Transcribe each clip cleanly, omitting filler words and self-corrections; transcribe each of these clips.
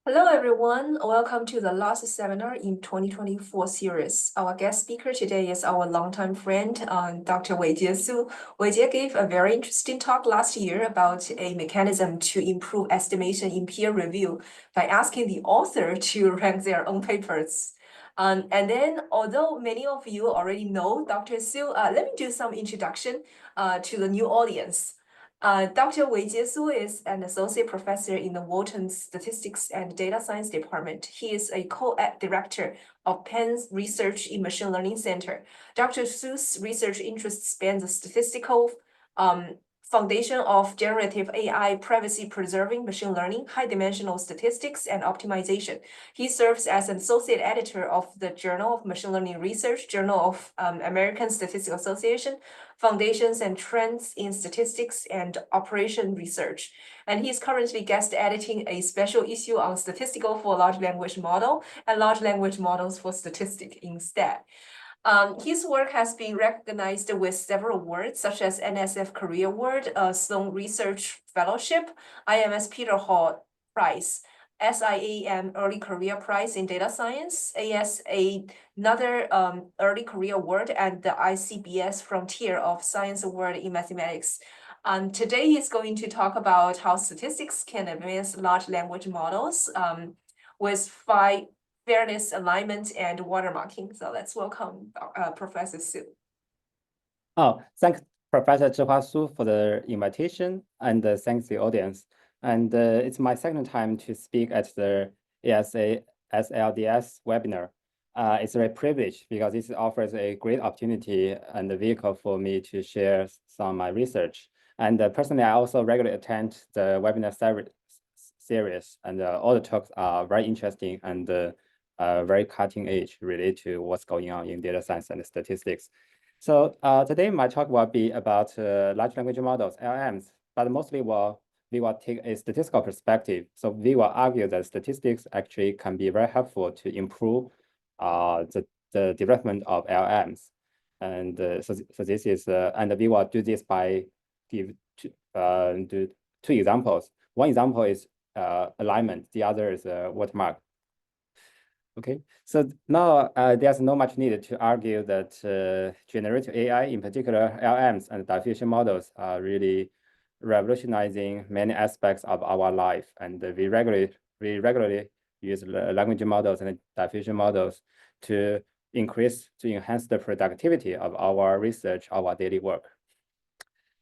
Hello, everyone. Welcome to the last seminar in 2024 series. Our guest speaker today is our longtime friend, Dr. Weijie Su. Weijie gave a very interesting talk last year about a mechanism to improve estimation in peer review by asking the author to rank their own papers. And then, although many of you already know Dr. Su, let me do some introduction to the new audience. Dr. Weijie Su is an associate professor in the Wharton Statistics and Data Science Department. He is a co-ed director of Penn Research in Machine Learning Center. Dr. Su's research interests span the statistical foundation of generative AI, privacy-preserving machine learning, high-dimensional statistics, and optimization. He serves as an associate editor of the Journal of Machine Learning Research, Journal of American Statistical Association, Foundations and Trends in Statistics and Operation Research. And he's currently guest editing a special issue on statistical for large language model and large language models for statistics instead. His work has been recognized with several awards, such as NSF CAREER Award, Sloan Research Fellowship, IMS Peter Hall Prize, SIAM Early Career Prize in Data Science, another Early Career Award, and the ICBS Frontier of Science Award in Mathematics. Today he's going to talk about how statistics can advance large language models with 5 fairness, alignment, and watermarking. So let's welcome Professor Su. Oh, thanks, Professor Zhihua Su, for the invitation, and thanks the audience. And it's my second time to speak at the ESA SLDS webinar. It's a very privilege because this offers a great opportunity and a vehicle for me to share some of my research. And personally, I also regularly attend the webinar series, and all the talks are very interesting and very cutting edge related to what's going on in data science and statistics. So today my talk will be about large language models, LLMs, but mostly we will take a statistical perspective. So we will argue that statistics actually can be very helpful to improve the development of LLMs. And so this is, and we will do this by do 2 examples. One example is alignment, the other is watermark. Okay, so now there's not much need to argue that generative AI, in particular LLMs and diffusion models, are really revolutionizing many aspects of our life. And we regularly use language models and diffusion models to enhance the productivity of our research, our daily work.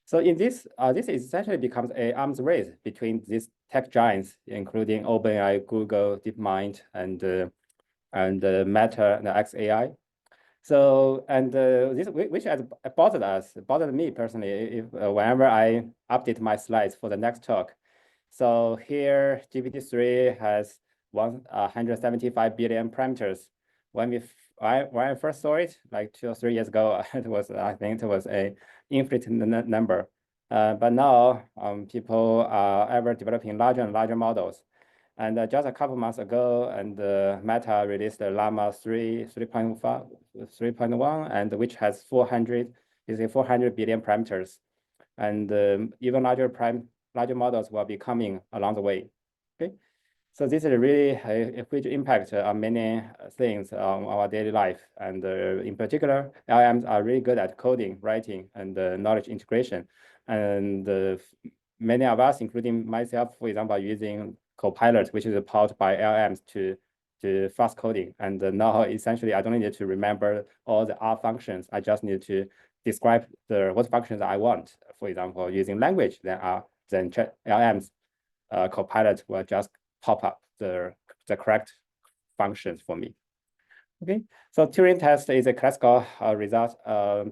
So in this, this essentially becomes an arms race between these tech giants, including OpenAI, Google, DeepMind, and Meta and xAI. So, and this, which has bothered me personally, if whenever I update my slides for the next talk. So here, GPT-3 has 175 billion parameters. When I first saw it, like 2 or 3 years ago, I think it was a infinite number. But now people are ever developing larger and larger models. And just a couple months ago, and Meta released the Llama 3.1, and which has 400 billion parameters. And even larger models will be coming along the way. Okay, so this is really a huge impact on many things on our daily life. And in particular, LLMs are really good at coding, writing, and knowledge integration. And many of us, including myself, for example, are using Copilot, which is powered by LLMs to fast coding. And now essentially, I don't need to remember all the R functions. I just need to describe what functions I want. For example, using language, then LLMs, Copilot will just pop up the correct functions for me. Okay, so Turing test is a classical result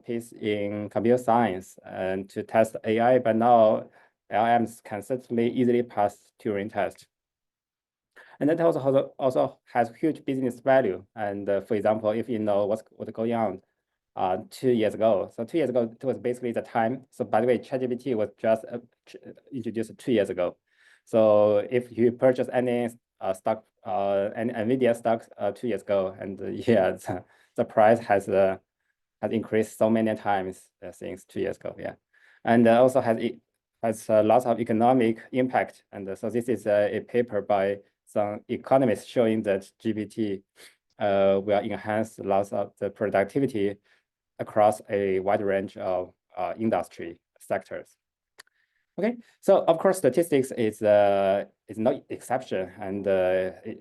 piece in computer science and to test AI, but now LLMs can certainly easily pass Turing test. And that also has huge business value. And for example, if you know what's going on 2 years ago. So 2 years ago, it was basically the time. So by the way, ChatGPT was just introduced 2 years ago. So if you purchase any stock, any NVIDIA stocks 2 years ago, and yeah, the price has increased so many times since 2 years ago. Yeah, and also has lots of economic impact. And so this is a paper by some economists showing that GPT will enhance lots of the productivity across a wide range of industry sectors. Okay, so of course, statistics is no exception, and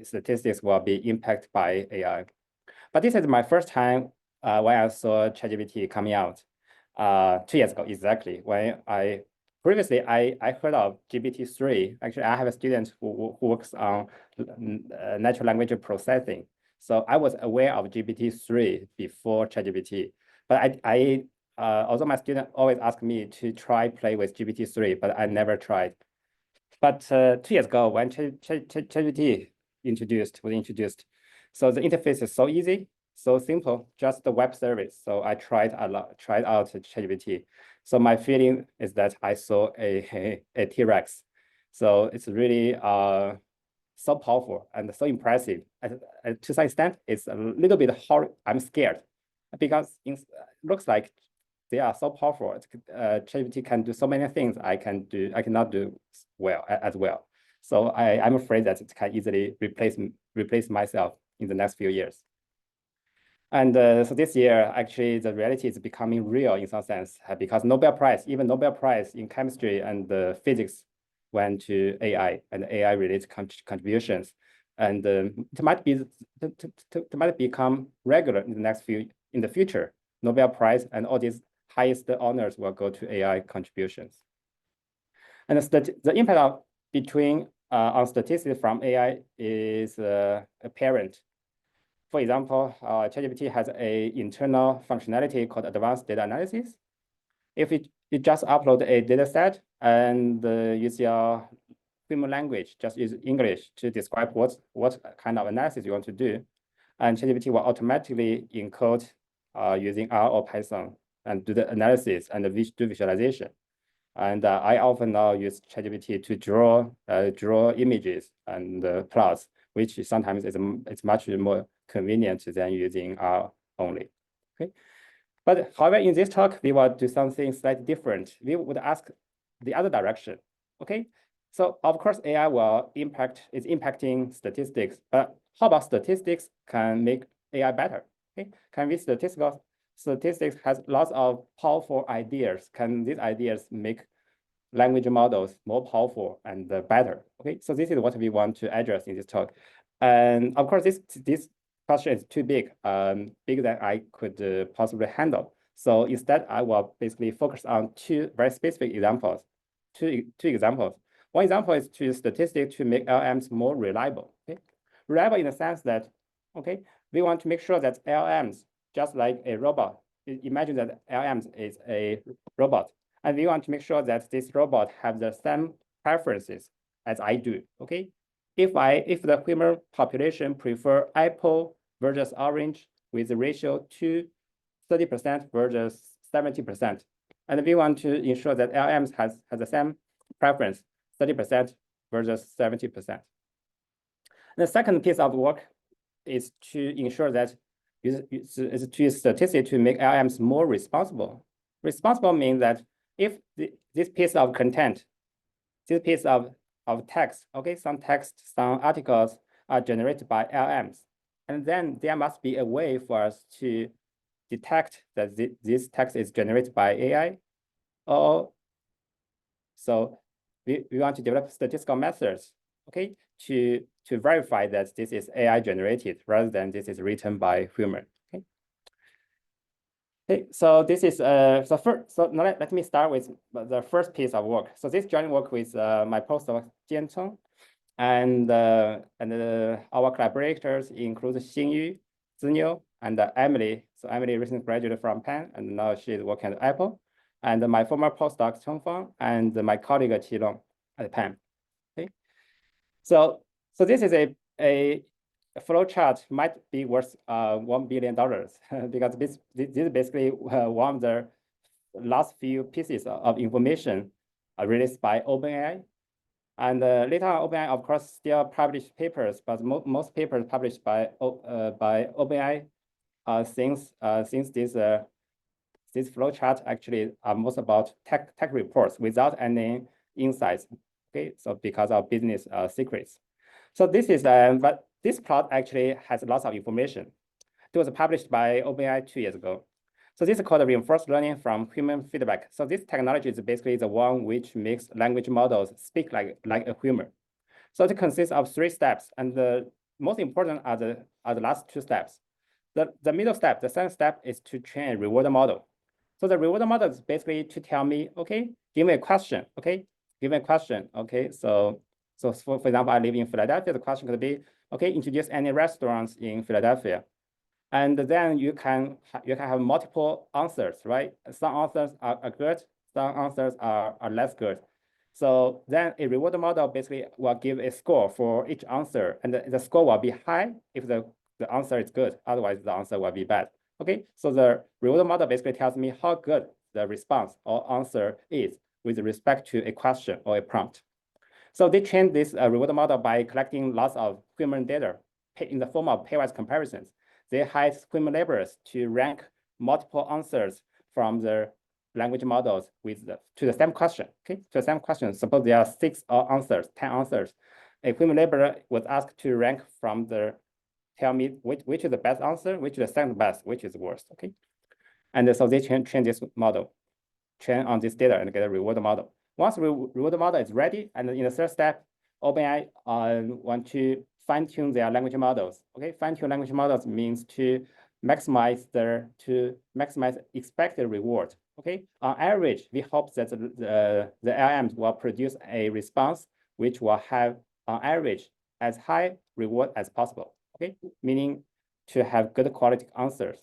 statistics will be impacted by AI. But this is my first time when I saw ChatGPT coming out 2 years ago, exactly. When previously I heard of GPT-3. Actually, I have a student who works on natural language processing. So I was aware of GPT-3 before ChatGPT. But although my student always asked me to play with GPT-3, but I never tried. But 2 years ago, when ChatGPT was introduced, so the interface is so easy, so simple, just the web service. So I tried out ChatGPT. So my feeling is that I saw a T-Rex. So it's really so powerful and so impressive. To some extent, it's a little bit hard. I'm scared because it looks like they are so powerful. ChatGPT can do so many things I cannot do as well. So I'm afraid that it can easily replace myself in the next few years. And so this year, actually, the reality is becoming real in some sense because even Nobel Prize in chemistry and physics went to AI and AI-related contributions, and it might become regular in the future. Nobel Prize and all these highest honors will go to AI contributions. And the impact on statistics from AI is apparent. For example, ChatGPT has an internal functionality called advanced data analysis. If you just upload a data set and use your human language, just use English to describe what kind of analysis you want to do, and ChatGPT will automatically encode using R or Python and do the analysis and do visualization. And I often now use ChatGPT to draw images and plots, which sometimes it's much more convenient than using R only. Okay, but however, in this talk we will do something slightly different. We would ask the other direction. Okay, so of course AI is impacting statistics, but how about statistics can make AI better? Okay, statistics has lots of powerful ideas. Can these ideas make language models more powerful and better? Okay, so this is what we want to address in this talk. And of course, this question is too big, bigger than I could possibly handle. So instead, I will basically focus on two very specific examples. Two examples. One example is to statistics to make LLMs more reliable. Okay, reliable in the sense that, okay, we want to make sure that LLMs, just like a robot, imagine that LLMs is a robot, and we want to make sure that this robot have the same preferences as I do. Okay, if the human population prefer apple versus orange with the ratio to 30% versus 70%, and we want to ensure that LLMs has the same preference, 30% versus 70%. The second piece of work is to ensure that is to use statistics to make LLMs more responsible. Responsible means that if this piece of content, this piece of text, okay, some text, some articles are generated by LLMs, and then there must be a way for us to detect that this text is generated by AI. So we want to develop statistical methods, okay, to verify that this is AI generated rather than this is written by human. Okay, so this is so now let me start with the first piece of work. So this joint work with my postdoc Jian Cong, and our collaborators include Xingyu, Ziniu, and Emily. So Emily recently graduated from Penn, and now she's working at Apple. And my former postdoc Cheng Fang, and my colleague Qi Long at Penn. Okay, so this is a flow chart might be worth $1 billion because this is basically one of the last few pieces of information released by OpenAI. And later on, OpenAI, of course, still published papers, but most papers published by OpenAI since this flow chart actually are most about tech reports without any insights. Okay, so because of business secrets. So this is, but this plot actually has lots of information. It was published by OpenAI 2 years ago. So this is called reinforced learning from human feedback. So this technology is basically the one which makes language models speak like a human. So it consists of 3 steps, and the most important are the last 2 steps. The middle step, the second step, is to train a reward model. So the reward model is basically to tell me, okay, give me a question, okay, give me a question, okay. So for example, I live in Philadelphia. The question could be, okay, introduce any restaurants in Philadelphia. And then you can have multiple answers, right? Some answers are good, some answers are less good. So then a reward model basically will give a score for each answer, and the score will be high if the answer is good. Otherwise, the answer will be bad. Okay, so the reward model basically tells me how good the response or answer is with respect to a question or a prompt. So they trained this reward model by collecting lots of human data in the form of pairwise comparisons. They hired human laborers to rank multiple answers from the language models to the same question. Okay, to the same question. Suppose there are 6 answers, 10 answers. A human laborer was asked to rank from tell me which is the best answer, which is the second best, which is worst. Okay, and so they train this model, train on this data and get a reward model. Once the reward model is ready, and in the third step, OpenAI want to fine-tune their language models. Okay, fine-tune language models means to maximize expected reward. Okay, on average, we hope that the LLMs will produce a response which will have, on average, as high reward as possible. Okay, meaning to have good quality answers.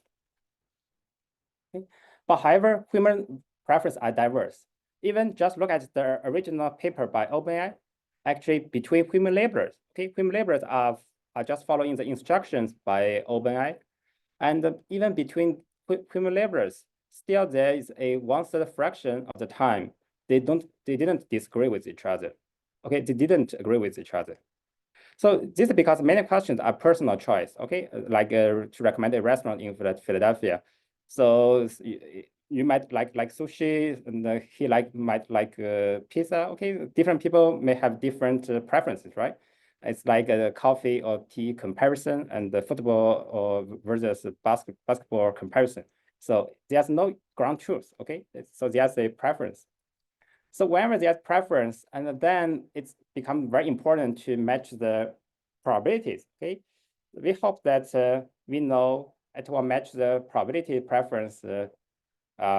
Okay, but however, human preferences are diverse. Even just look at the original paper by OpenAI. Actually, between human laborers, okay, human laborers are just following the instructions by OpenAI, and even between human laborers, still there is a 1/3 fraction of the time they didn't disagree with each other. Okay, they didn't agree with each other. So this is because many questions are personal choice. Okay, like to recommend a restaurant in Philadelphia. So you might like sushi, and he might like pizza. Okay, different people may have different preferences, right? It's like a coffee or tea comparison, and the football or versus basketball comparison. So there's no ground truth. Okay, so there's a preference. So whenever there's preference, and then it's become very important to match the probabilities. Okay, we hope that we know it will match the probability preference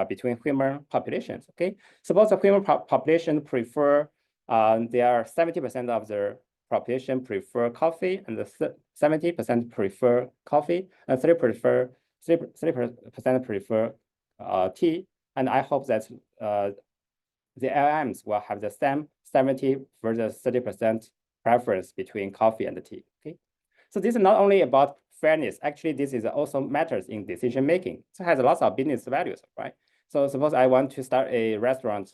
between human populations. Okay, suppose the human population prefer, there are 70% of the population prefer coffee, and the 70% prefer coffee, and 3% prefer tea. And I hope that the LLMs will have the same 70 versus 30% preference between coffee and tea. Okay, so this is not only about fairness. Actually, this is also matters in decision making. So it has lots of business values, right? So suppose I want to start a restaurant.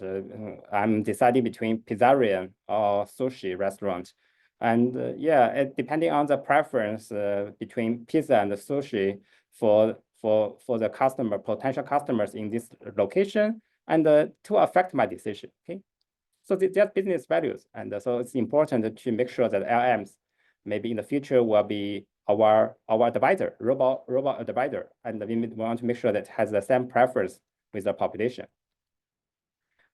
I'm deciding between pizzeria or sushi restaurant, and depending on the preference between pizza and the sushi for the potential customers in this location, and to affect my decision. Okay, so there's business values, and so it's important to make sure that LLMs maybe in the future will be our advisor, robot advisor, and we want to make sure that it has the same preference with the population.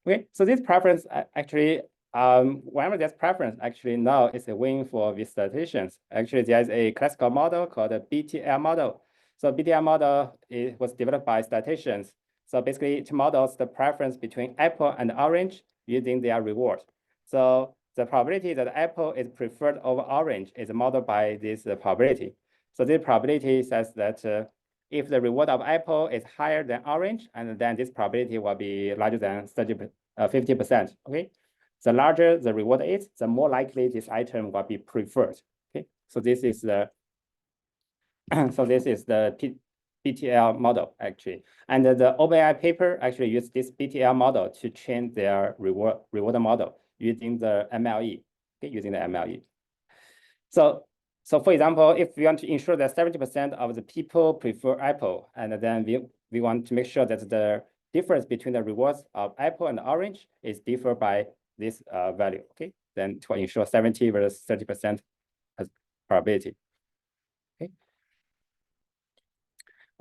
Okay, so this preference actually, whenever there's preference, actually now it's a win for these statisticians. Actually, there's a classical model called the BTL model. So BTL model was developed by statisticians. So basically, it models the preference between apple and orange using their reward. So the probability that apple is preferred over orange is modeled by this probability. So this probability says that if the reward of apple is higher than orange, and then this probability will be larger than 50%. Okay, the larger the reward is, the more likely this item will be preferred. Okay, so this is the BTL model actually, and the OpenAI paper actually used this BTL model to train their reward model using the MLE. Okay, using the MLE. So for example, if we want to ensure that 70% of the people prefer apple, and then we want to make sure that the difference between the rewards of apple and orange is differ by this value. Okay, then to ensure 70 versus 30% probability.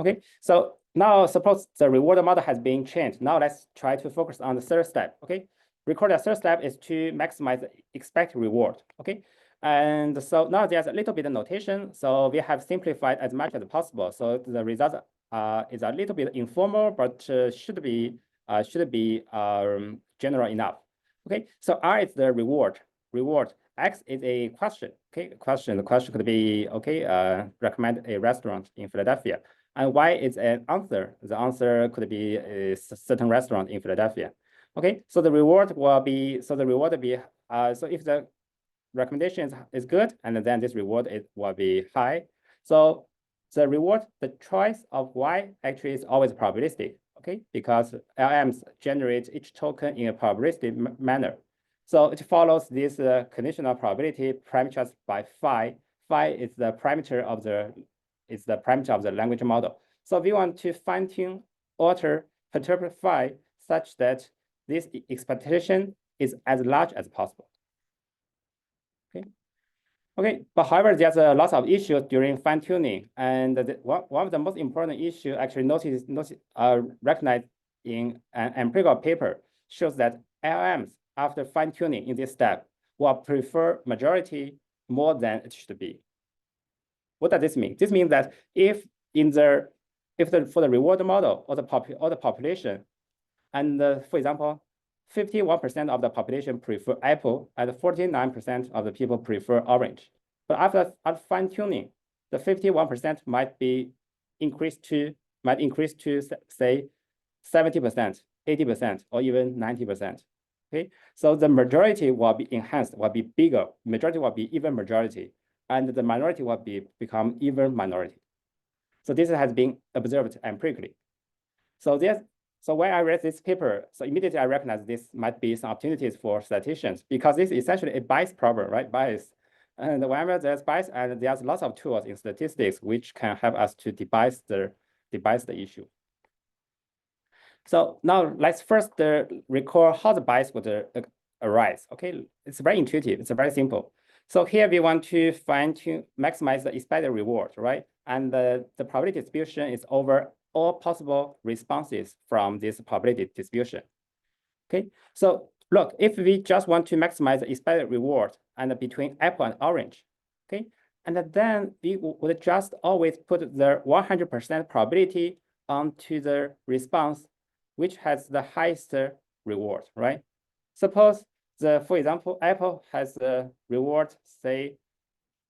Okay, so now suppose the reward model has been changed. Now let's try to focus on the third step. Okay, recall the third step is to maximize the expected reward. Okay, and so now there's a little bit of notation. So we have simplified as much as possible. So the result is a little bit informal, but should be general enough. Okay, so R is the reward. X is a question. Okay, question. The question could be recommend a restaurant in Philadelphia. And Y is an answer. The answer could be a certain restaurant in Philadelphia. Okay, so the reward will be so if the recommendation is good, and then this reward will be high. So the reward, the choice of Y actually is always probabilistic. Okay, because LMs generate each token in a probabilistic manner. So it follows this conditional probability parameterized by phi. Phi is the parameter of the language model. So we want to fine-tune, alter, perturb phi such that this expectation is as large as possible. Okay, but however, there's a lot of issues during fine-tuning, and one of the most important issues actually recognized in an empirical paper shows that LMs after fine-tuning in this step will prefer majority more than it should be. What does this mean? This means that for the reward model or the population, and for example, 51% of the population prefer apple, and 49% of the people prefer orange. But after fine-tuning, the 51% might increase to say 70%, 80%, or even 90%. Okay, so the majority will be enhanced, will be bigger. Majority will be even majority, and the minority will become even minority. So this has been observed empirically. So when I read this paper, so immediately I recognized this might be some opportunities for statisticians, because this is essentially a bias problem, right? Bias. And whenever there's bias, and there's lots of tools in statistics which can help us to debias the issue. So now let's first recall how the bias would arise. Okay, it's very intuitive. It's very simple. So here we want to maximize the expected reward, right? And the probability distribution is over all possible responses from this probability distribution. Okay, so look, if we just want to maximize the expected reward and between apple and orange, okay, and then we would just always put the 100% probability onto the response which has the highest reward, right? Suppose for example, apple has a reward, say,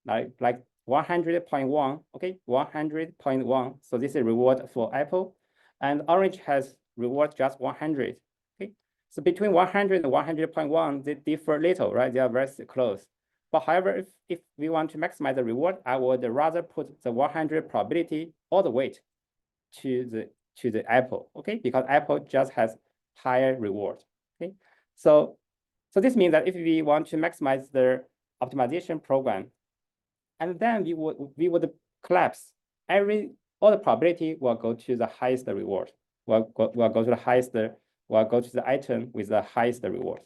like 100.1, okay, 100.1. So this is reward for apple, and orange has reward just 100. Okay, so between 100 and 100.1, they differ little, right? They are very close. But however, if we want to maximize the reward, I would rather put the 100 probability all the weight to the apple, okay, because apple just has higher reward. Okay, so this means that if we want to maximize the optimization program, and then we would collapse all the probability will go to the highest reward. Will go to the item with the highest reward.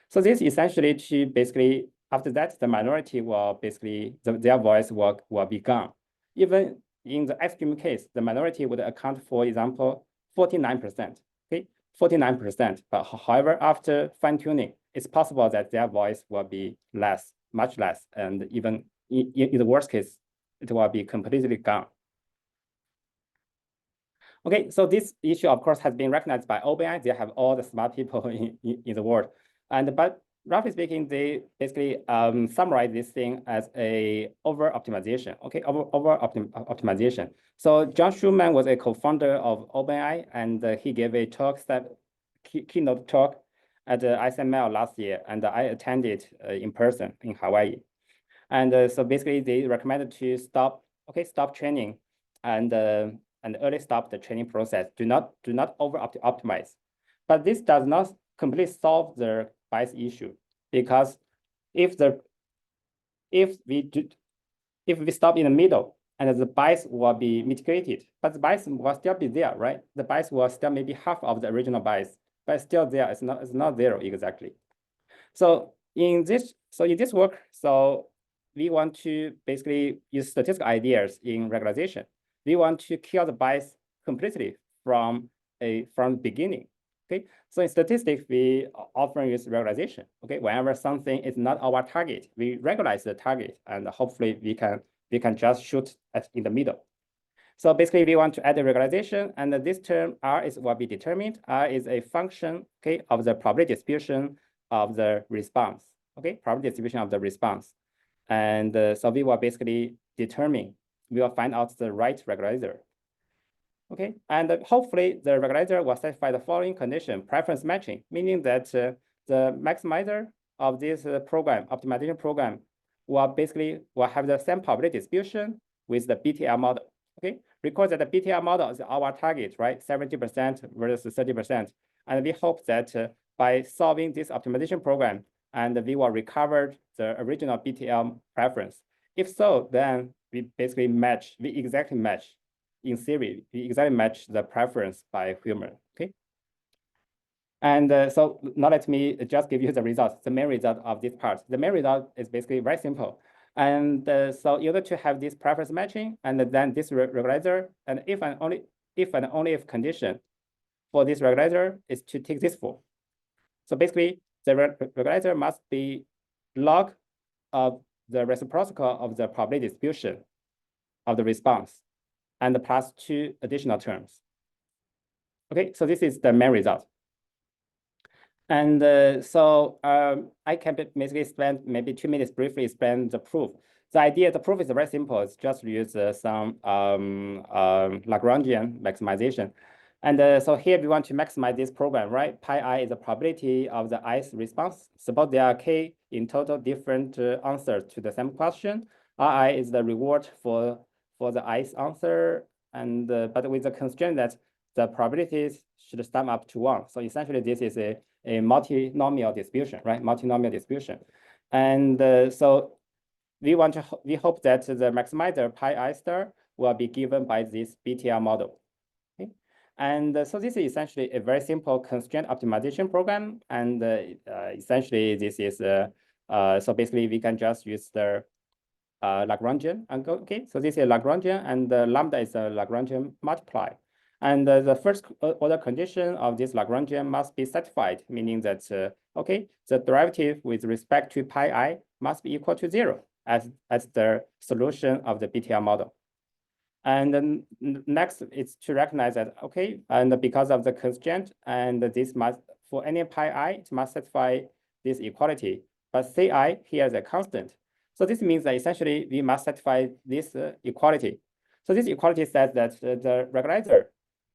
So this essentially to basically after that the minority will basically their voice will be gone. Even in the extreme case, the minority would account for example 49%. Okay, 49%. But however, after fine-tuning, it's possible that their voice will be less, much less, and even in the worst case, it will be completely gone. Okay, so this issue, of course, has been recognized by OpenAI. They have all the smart people in the world. But roughly speaking, they basically summarize this thing as a over-optimization, okay, over-optimization. So John Schulman was a co-founder of OpenAI, and he gave a keynote talk at the ICML last year, and I attended in person in Hawaii. And so basically, they recommended to stop training and early stop the training process. Do not over-optimize. But this does not completely solve the bias issue, because if we stop in the middle, and the bias will be mitigated, but the bias will still be there, right? The bias will still maybe half of the original bias, but it's still there. It's not zero exactly. So in this work, so we want to basically use statistical ideas in regularization. We want to kill the bias completely from the beginning. Okay, so in statistics, we often use regularization. Okay, whenever something is not our target, we regularize the target, and hopefully we can just shoot in the middle. So basically, we want to add the regularization, and this term R will be determined. R is a function, okay, of the probability distribution of the response. Okay, probability distribution of the response, and so we will basically determine. We will find out the right regularizer. Okay, and hopefully the regularizer will satisfy the following condition: preference matching, meaning that the maximizer of this program, optimization program, will have the same probability distribution with the BTL model. Okay, recall that the BTL model is our target, right? 70% versus 30%, and we hope that by solving this optimization program, and we will recover the original BTL preference. If so, then we basically match. We exactly match. In theory, we exactly match the preference by human, okay? And so now let me just give you the results, the main result of this part. The main result is basically very simple. And so in order to have this preference matching, and then this regularizer, and if and only if condition for this regularizer is to take this form. So basically, the regularizer must be log of the reciprocal of the probability distribution of the response, and plus 2 additional terms. Okay, so this is the main result. And I can basically spend maybe 2 minutes briefly explain the proof. The proof is very simple. It's just use some Lagrangian maximization. And so here we want to maximize this program, right? Pi I is the probability of the ith response. Suppose there are k in total different answers to the same question. Ri is the reward for the ith answer, and but with the constraint that the probabilities should sum up to 1. So essentially, this is a multinomial distribution, right? Multinomial distribution, and so we hope that the maximizer pi I star will be given by this BTL model. Okay, and so this is essentially a very simple constraint optimization program, and essentially this is so basically we can just use the Lagrangian and go, okay, so this is Lagrangian, and the lambda is a Lagrangian multiply. And the first order condition of this Lagrangian must be satisfied, meaning that, okay, the derivative with respect to pi I must be equal to 0 as the solution of the BTL model. And then next is to recognize that, okay, and because of the constraint, and this must, for any pi I, it must satisfy this equality, but Ci here is a constant. So this means that essentially we must satisfy this equality. So this equality says that the regularizer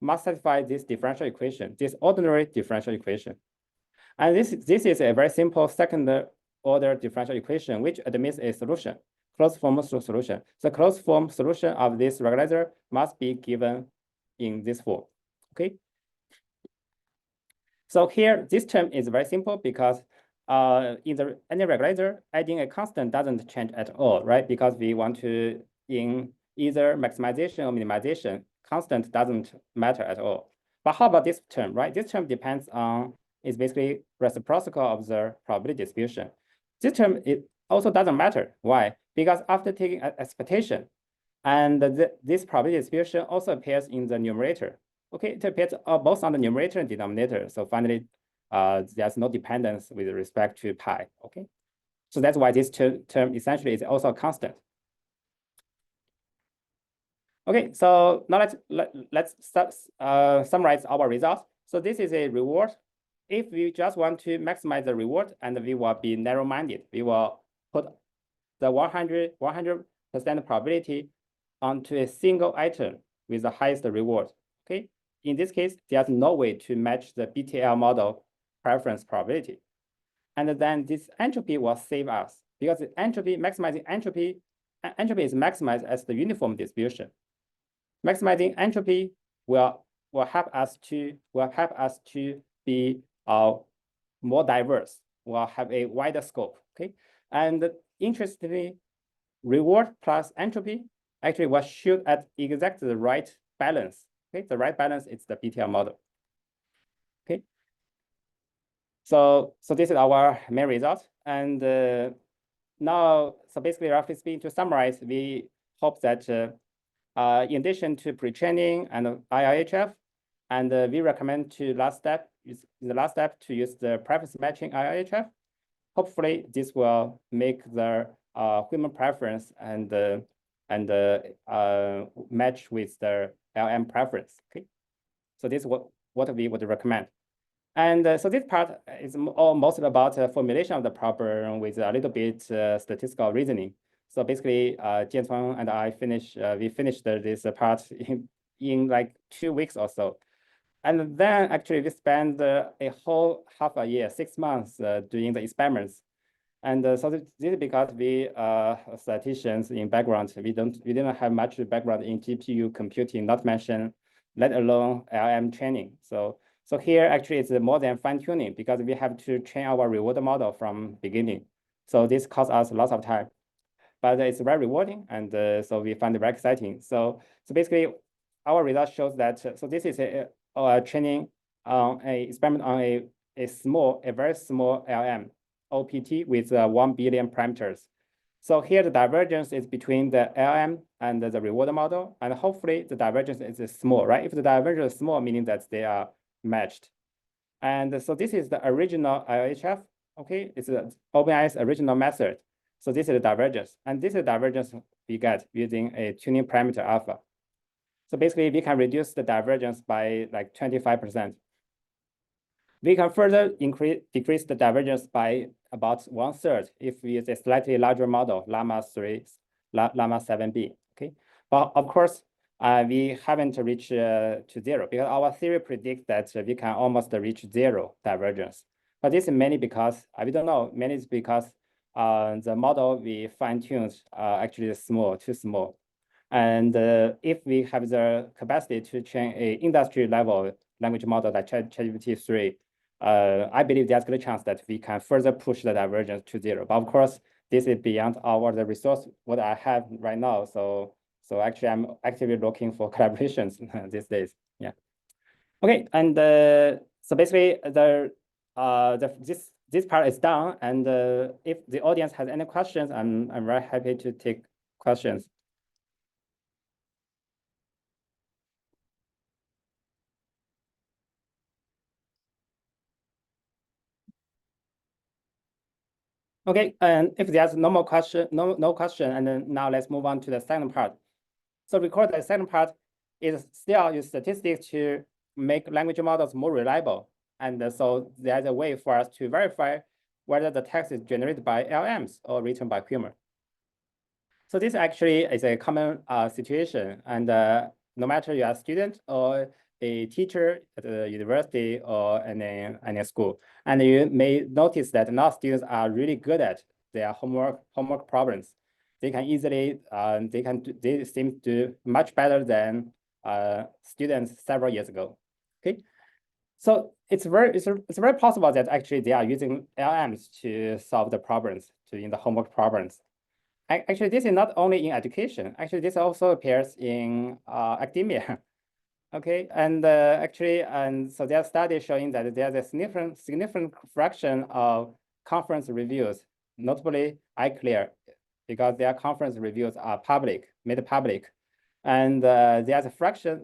must satisfy this differential equation, this ordinary differential equation. And this is a very simple second order differential equation, which admits a solution, closed form solution. The closed form solution of this regularizer must be given in this form, okay? So here, this term is very simple because in any regularizer, adding a constant doesn't change at all, right? Because we want to, in either maximization or minimization, constant doesn't matter at all. But how about this term, right? This term depends on, is basically reciprocal of the probability distribution. This term, it also doesn't matter. Why? Because after taking expectation, and this probability distribution also appears in the numerator. Okay, it appears both on the numerator and denominator. So finally, there's no dependence with respect to pi. Okay, so that's why this term essentially is also a constant. Okay, so now let's summarize our results. So this is a reward. If we just want to maximize the reward, and we will be narrow-minded, we will put the 100% probability onto a single item with the highest reward. Okay, in this case, there's no way to match the BTL model preference probability. And then this entropy will save us, because maximizing entropy is maximized as the uniform distribution. Maximizing entropy will help us to be more diverse, will have a wider scope. Okay, and interestingly, reward plus entropy actually will shoot at exactly the right balance. Okay, the right balance is the BTL model. Okay, so this is our main result, and now, so basically, roughly speaking, to summarize, we hope that in addition to pre-training and RLHF, and we recommend to the last step to use the preference matching RLHF. Hopefully, this will make the human preference and match with the LM preference. Okay, so this is what we would recommend. And so this part is mostly about formulation of the problem with a little bit statistical reasoning. So basically, Jian and I we finished this part in like 2 weeks or so. And then actually we spent a whole half a year, 6 months doing the experiments. And so this is because we statisticians in background, we didn't have much background in GPU computing, not mention, let alone LM training. So here actually it's more than fine tuning because we have to train our reward model from beginning. So this costs us lots of time, but it's very rewarding. And so we find it very exciting. So basically our result shows that, so this is a training on a experiment on a very small LM OPT with 1 billion parameters. So here the divergence is between the LM and the reward model, and hopefully the divergence is small, right? If the divergence is small, meaning that they are matched. And so this is the original RLHF, okay? It's OpenAI's original method. So this is the divergence, and this is the divergence we get using a tuning parameter alpha. So basically we can reduce the divergence by like 25%. We can further decrease the divergence by about 1/3 if we use a slightly larger model, Llama 7B, okay? But of course, we haven't reached to 0 because our theory predicts that we can almost reach 0 divergence. But this is mainly because, we don't know, mainly it's because the model we fine-tuned actually is too small. And if we have the capacity to train a industry-level language model like ChatGPT-3, I believe there's a good chance that we can further push the divergence to 0. But of course, this is beyond the resource what I have right now. So actually, I'm actively looking for collaborations these days. Yeah. Okay, and so basically, this part is done. And if the audience has any questions, I'm very happy to take questions. Okay, and if there's no more question, no question, and then now let's move on to the second part. So recall the second part is still use statistics to make language models more reliable. And so there's a way for us to verify whether the text is generated by LMs or written by human. So this actually is a common situation. And no matter you're a student or a teacher at a university or in a school, and you may notice that now students are really good at their homework problems. They can easily, they seem to do much better than students several years ago. Okay, so it's very possible that actually they are using LMs to solve the problems, in the homework problems. Actually, this is not only in education. Actually, this also appears in academia. Okay, and so there are studies showing that there's a significant fraction of conference reviews, notably iClear, because their conference reviews are made public. And there's a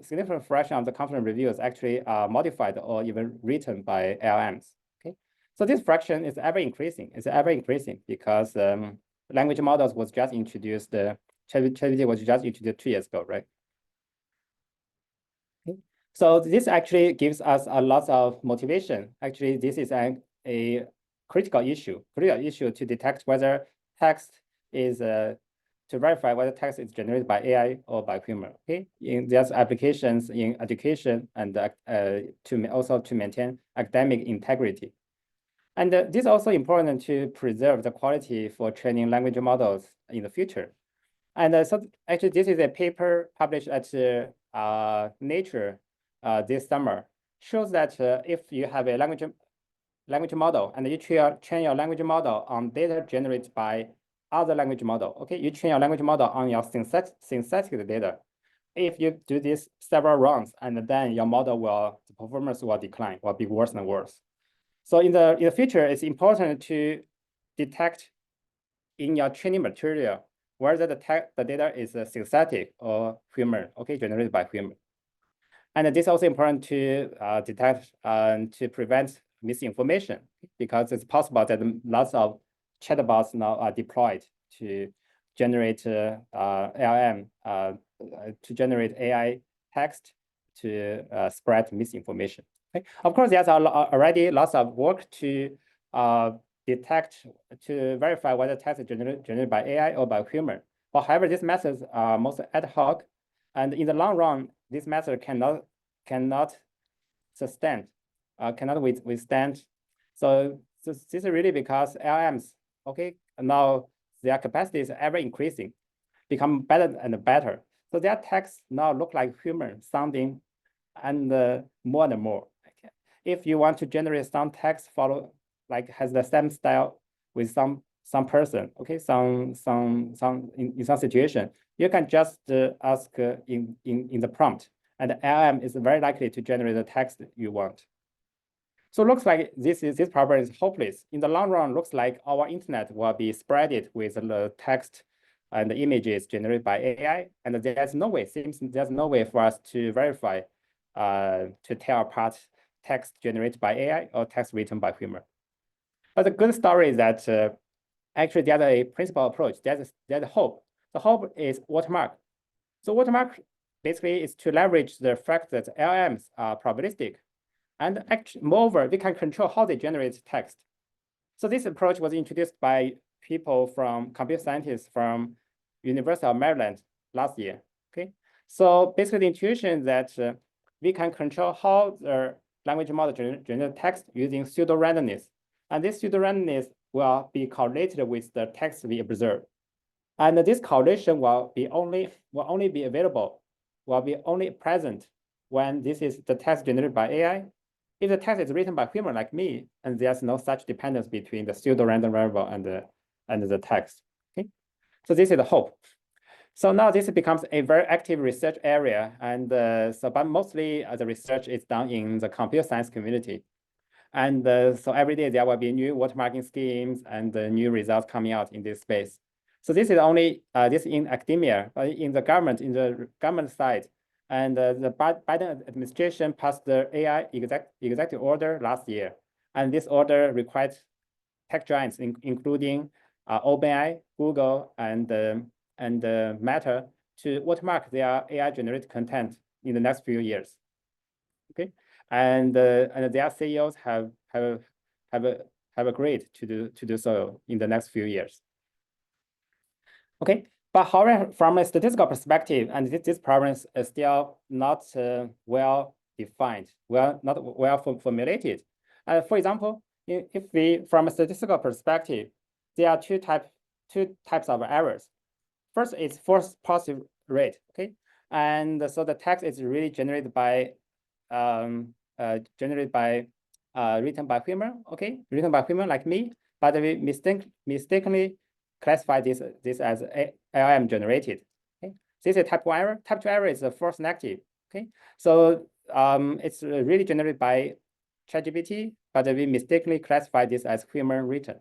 significant fraction of the conference reviews actually are modified or even written by LMs. Okay, so this fraction is ever increasing. It's ever increasing because language models was just introduced. ChatGPT was just introduced 2 years ago, right? Okay. So this actually gives us a lot of motivation. Actually, this is a critical issue to detect whether text is to verify whether text is generated by AI or by human. Okay, there's applications in education and also to maintain academic integrity. And this is also important to preserve the quality for training language models in the future. And so actually, this is a paper published at Nature this summer. Shows that if you have a language model and you train your language model on data generated by other language model, okay, you train your language model on your synthetic data. If you do this several rounds, and then your model the performance will decline, will be worse and worse. So in the future, it's important to detect in your training material, whether the data is synthetic or human, okay, generated by human. And this is also important to detect and to prevent misinformation, because it's possible that lots of chatbots now are deployed to generate LLM, to generate AI text to spread misinformation. Okay? Of course, there's already lots of work to detect, to verify whether text is generated by AI or by human. But however, these methods are mostly ad hoc, and in the long run, this method cannot sustain, cannot withstand. So this is really because LLMs, okay, now their capacity is ever increasing, become better and better. So their texts now look like human sounding, and more and more. Okay. If you want to generate some text has the same style with some person, okay, in some situation, you can just ask in the prompt, and the LLM is very likely to generate the text you want. So it looks like this problem is hopeless. In the long run, looks like our internet will be spreaded with the text and the images generated by AI, and there's no way for us to verify, to tell apart text generated by AI or text written by human. But the good story is that actually there's a principal approach. There's a hope. The hope is watermark. So watermark basically is to leverage the fact that LLMs are probabilistic, and actually, moreover, we can control how they generate text. So this approach was introduced by people from computer scientists from University of Maryland last year. Okay, so basically the intuition that we can control how the language model generates text using pseudo-randomness, and this pseudo-randomness will be correlated with the text we observe. And this correlation will only be present when this is the text generated by AI. If the text is written by human like me, and there's no such dependence between the pseudo-random variable and the text. Okay, so this is the hope. So now this becomes a very active research area, and but mostly the research is done in the computer science community. And so every day there will be new watermarking schemes and new results coming out in this space. So this is only this in academia, but in the government side. And the Biden administration passed the AI executive order last year. And this order required tech giants, including OpenAI, Google, and Meta, to watermark their AI-generated content in the next few years. Okay, and their CEOs have agreed to do so in the next few years. Okay, but however, from a statistical perspective, and this problem is still not well defined, not well formulated. For example, if we, from a statistical perspective, there are two types of errors. First is false positive rate, okay, and so the text is really generated by written by human, okay, written by human like me, but we mistakenly classify this as LLM generated. Okay, this is type 1 error. Type 2 error is the false negative. Okay, so it's really generated by ChatGPT, but we mistakenly classify this as human written.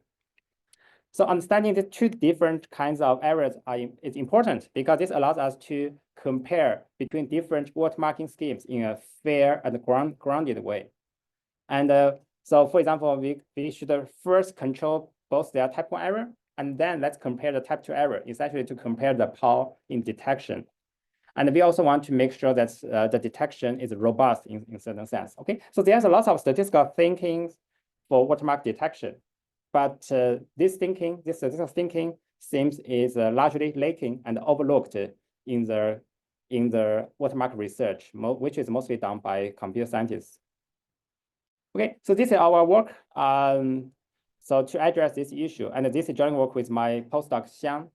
So understanding the two different kinds of errors is important, because this allows us to compare between different watermarking schemes in a fair and grounded way. And so, for example, we should first control both their type 1 error, and then let's compare the type 2 error, essentially to compare the power in detection. And we also want to make sure that the detection is robust in certain sense. Okay, so there's a lot of statistical thinking for watermark detection. But this statistical thinking seems is largely lacking and overlooked in the watermark research, which is mostly done by computer scientists. Okay, so this is our work. So to address this issue, and this is joint work with my postdoc Xiang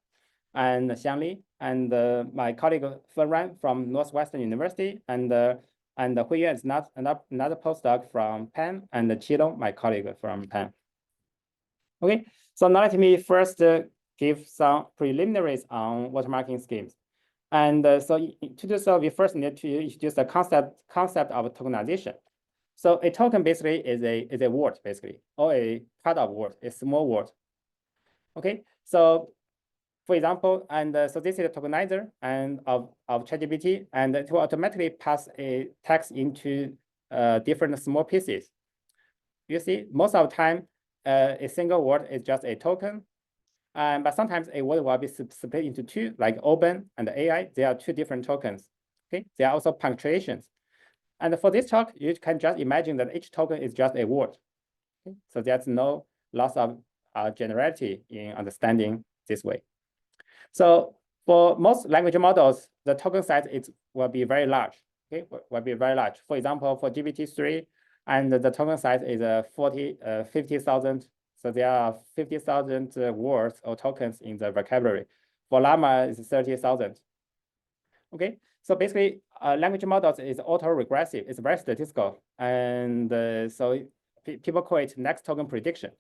Li, and my colleague Fen Ran from Northwestern University, and Hui Yuan is another postdoc from Penn, and Qilong, my colleague from Penn. Okay, so now let me first give some preliminaries on watermarking schemes. And so to do so, we first need to introduce the concept of tokenization. So a token basically is a word, basically, or a part of word, a small word. Okay, So for example, and so this is a tokenizer and of ChatGPT, and it will automatically pass a text into different small pieces. You see, most of the time, a single word is just a token, but sometimes a word will be split into two, like open and AI. They are two different tokens. Okay, there are also punctuations. And for this talk, you can just imagine that each token is just a word. Okay? So there's no loss of generality in understanding this way. So for most language models, the token size will be very large. Okay, will be very large. For example, for GPT-3, and the token size is 50,000. So there are 50,000 words or tokens in the vocabulary. For Llama, it's 30,000. Okay, so basically, language models is auto-regressive. It's very statistical, and so people call it next token prediction.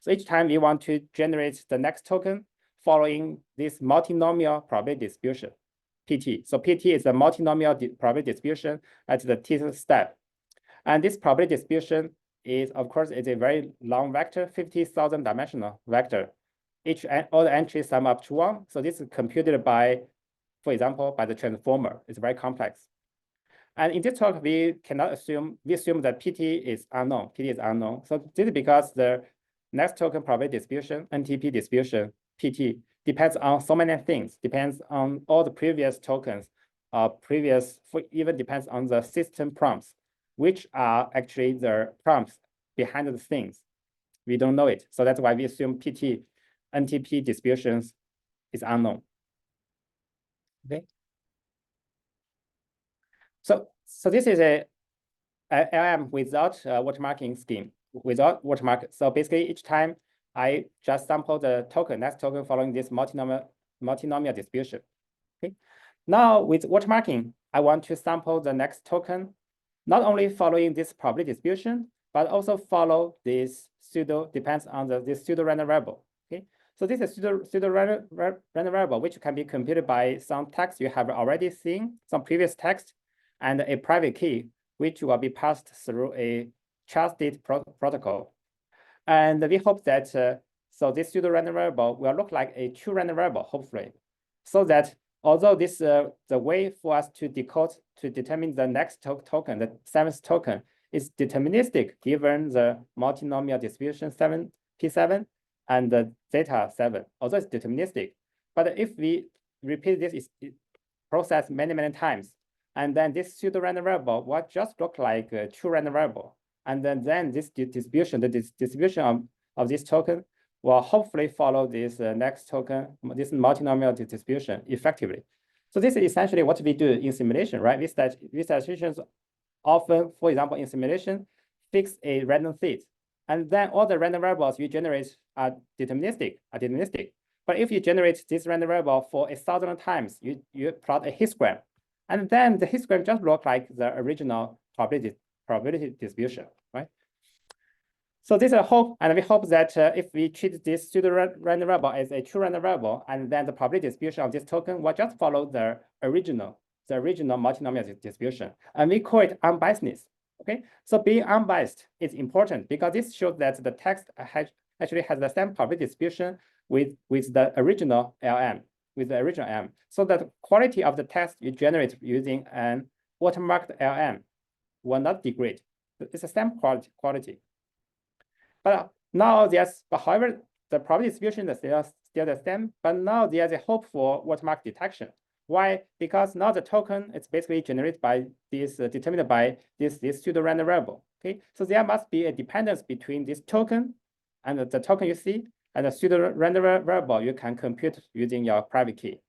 So each time we want to generate the next token following this multinomial probability distribution, PT. So PT is a multinomial probability distribution at the T step. And this probability distribution is, of course, is a very long vector, 50,000 dimensional vector. All the entries sum up to 1. So this is computed by, for example, by the transformer. It's very complex. And in this talk, we assume that PT is unknown. PT is unknown. So this is because the next token probability distribution, NTP distribution, PT, depends on so many things, depends on all the previous tokens, even depends on the system prompts, which are actually the prompts behind the things. We don't know it. So that's why we assume PT, NTP distributions is unknown. Okay. So this is a LM without watermarking scheme, without watermark. So basically, each time I just sample the next token following this multinomial distribution. Okay. Now with watermarking, I want to sample the next token, not only following this probability distribution, but also follow this depends on this pseudo random variable. Okay. So this is pseudo random variable, which can be computed by some text you have already seen, some previous text, and a private key, which will be passed through a trusted protocol. And we hope that so this pseudo random variable will look like a true random variable, hopefully, so that although this the way for us to decode to determine the next token, the seventh token, is deterministic given the multinomial distribution P7 and the zeta 7. Although it's deterministic, but if we repeat this process many times, and then this pseudo random variable will just look like a true random variable. And then this distribution, the distribution of this token will hopefully follow this next token, this multinomial distribution effectively. So this is essentially what we do in simulation, right? These statisticians often, for example, in simulation, fix a random seed. And then all the random variables you generate are deterministic. But if you generate this random variable for 1,000 times, you plot a histogram. And then the histogram just looks like the original probability distribution, right? So this is a hope, and we hope that if we treat this pseudo random variable as a true random variable, and then the probability distribution of this token will just follow the original multinomial distribution, and we call it unbiasedness. Okay, so being unbiased is important because this shows that the text actually has the same probability distribution with the original LM. So the quality of the text you generate using an watermarked LM will not degrade. It's the same quality. But now however, the probability distribution is still the same, but now there's a hope for watermark detection. Why? Because now the token is basically generated by this, determined by this pseudo random variable. Okay, so there must be a dependence between this token and the token you see, and the pseudo random variable you can compute using your private key.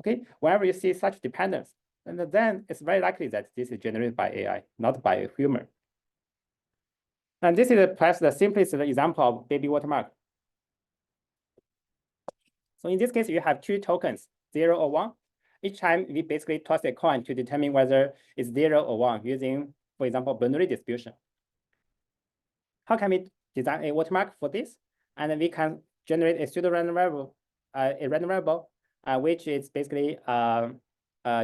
Okay, whenever you see such dependence, and then it's very likely that this is generated by AI, not by a human. And this is perhaps the simplest example of baby watermark. So in this case, you have two tokens, 0 or 1. Each time we basically toss a coin to determine whether it's 0 or 1 using, for example, Bernoulli distribution. How can we design a watermark for this? And then we can generate a pseudo random variable, which is basically a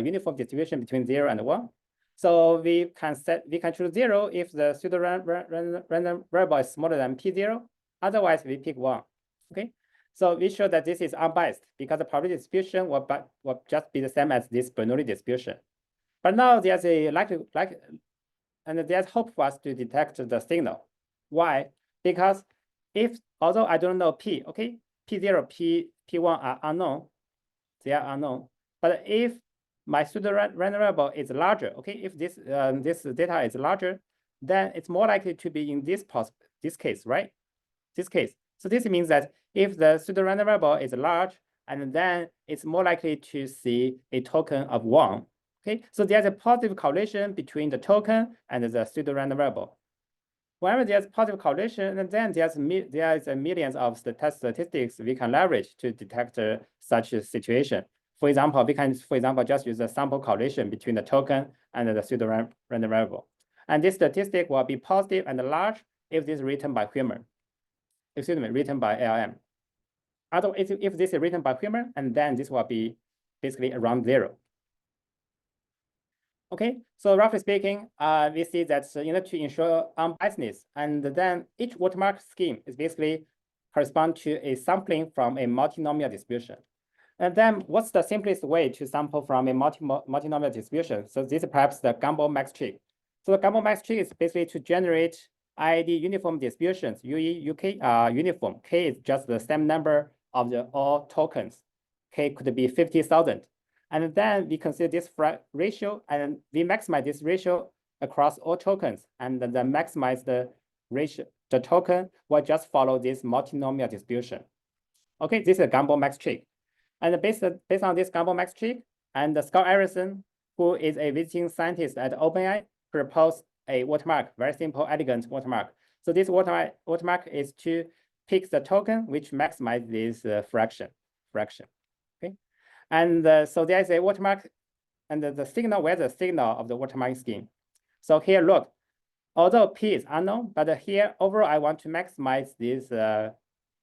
uniform distribution between 0 and 1. So we can choose 0 if the pseudo random variable is smaller than P0. Otherwise, we pick 1. Okay. So we show that this is unbiased because the probability distribution will just be the same as this Bernoulli distribution. But now there's a and there's hope for us to detect the signal. Why? Because although I don't know P, okay, P0, P1 are unknown, they are unknown. But if my pseudo-random variable is larger, okay, if this data is larger, then it's more likely to be in this case, right? This case. So this means that if the pseudo-random variable is large, and then it's more likely to see a token of 1. Okay, so there's a positive correlation between the token and the pseudo-random variable. Whenever there's positive correlation, and then there is millions of statistics we can leverage to detect such a situation. For example, we can, just use a sample correlation between the token and the pseudo-random variable. And this statistic will be positive and large if this is written by Human. Excuse me, written by LLM. Otherwise, if this is written by Human, and then this will be basically around 0. Okay, so roughly speaking, we see that to ensure unbiasedness, and then each watermark scheme is basically correspond to a sampling from a multinomial distribution. And then what's the simplest way to sample from a multinomial distribution? So this is perhaps the Gumbel max trick. So the Gumbel max trick is basically to generate IID uniform distributions, UE, UK are uniform. K is just the same number of all tokens. K could be 50,000. And then we consider this ratio, and we maximize this ratio across all tokens, and then maximize the ratio. The token will just follow this multinomial distribution. Okay, this is a Gumbel max trick. And based on this Gumbel max trick, and Scott Erickson, who is a visiting scientist at OpenAI, proposed a watermark, very simple, elegant watermark. So this watermark is to pick the token which maximizes this fraction. Okay, and so there is a watermark, and the signal, where's the signal of the watermark scheme? So here, look, although P is unknown, but here overall I want to maximize this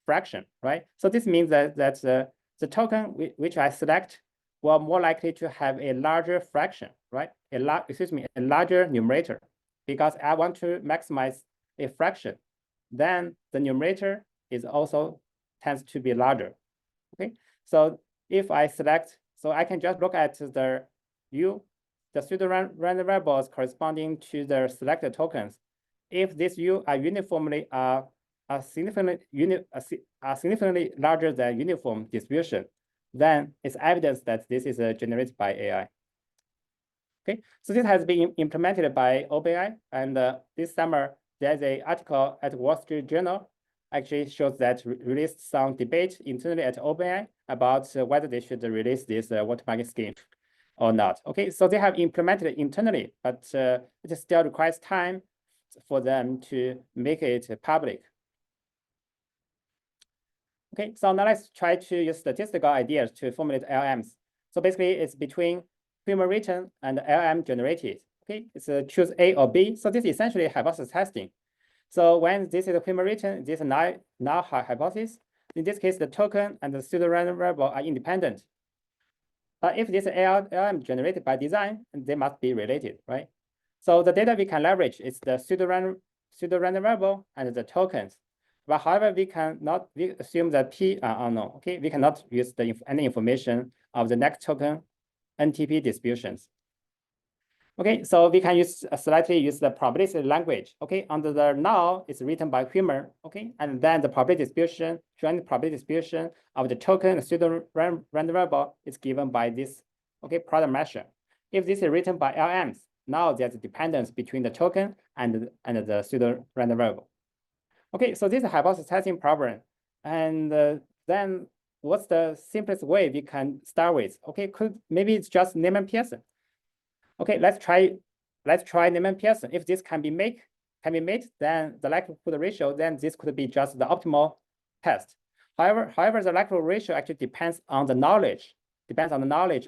fraction, right? So this means that the token which I select will more likely to have a larger fraction, right? A larger numerator, because I want to maximize a fraction. Then the numerator is also tends to be larger. Okay, so if I select, so I can just look at the pseudo-random variables corresponding to the selected tokens. If these U are uniformly are significantly larger than uniform distribution, then it's evidence that this is generated by AI. Okay, so this has been implemented by OpenAI, and this summer there's an article at Wall Street Journal actually shows that released some debate internally at OpenAI about whether they should release this watermarking scheme or not. Okay, so they have implemented it internally, but it still requires time for them to make it public. Okay, so now let's try to use statistical ideas to formulate LLMs. So basically, it's between human written and LLM generated. Okay, it's choose A or B. So this is essentially hypothesis testing. So when this is a human written, this is null hypothesis. In this case, the token and the pseudo-random variable are independent. But if this is LLM generated by design, they must be related, right? So the data we can leverage is the pseudo-random variable and the tokens. But however, we assume that P are unknown. Okay, we cannot use any information of the next token NTP distributions. Okay, so we can slightly use the probability language. Okay, under the null is written by human. Okay, and then the probability distribution, joint probability distribution of the token pseudo-random variable is given by this product measure. If this is written by LMs, now there's a dependence between the token and the pseudo-random variable. Okay, so this is a hypothesis testing problem, and then what's the simplest way we can start with? Okay, maybe it's just Neyman Pearson. Okay, let's try Neyman Pearson. If this can be made, then the likelihood ratio, then this could be just the optimal test. However, the likelihood ratio actually depends on the knowledge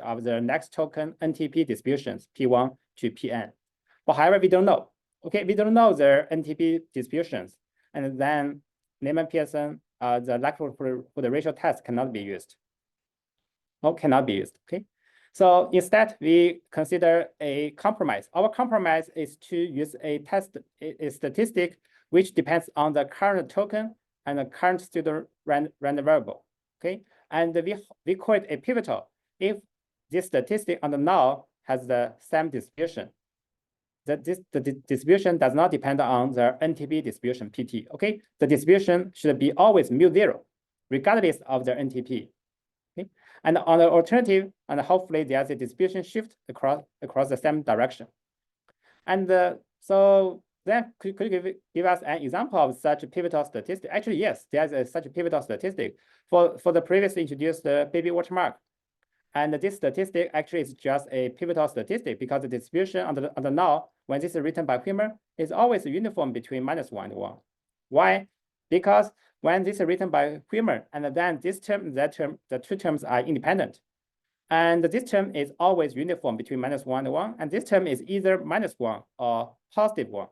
of the next token NTP distributions, P1 to Pn. But however, we don't know. Okay, we don't know the NTP distributions, and then Neyman Pearson, the likelihood ratio test cannot be used. Okay. So instead, we consider a compromise. Our compromise is to use a statistic which depends on the current token and the current pseudo-random variable. okay? And we call it a pivotal if this statistic on the null has the same distribution. The distribution does not depend on the NTP distribution PT, okay? The distribution should be always mu0, regardless of the NTP, okay? And on the alternative, and hopefully there's a distribution shift across the same direction. And so then could you give us an example of such a pivotal statistic? Actually, yes, there's such a pivotal statistic for the previously introduced baby watermark. And this statistic actually is just a pivotal statistic because the distribution on the null, when this is written by Wimmer, is always uniform between -1 and 1. Why? Because when this is written by Wimmer, and then this term, that term, the two terms are independent. And this term is always uniform between -1 and 1, and this term is either -1 or +1.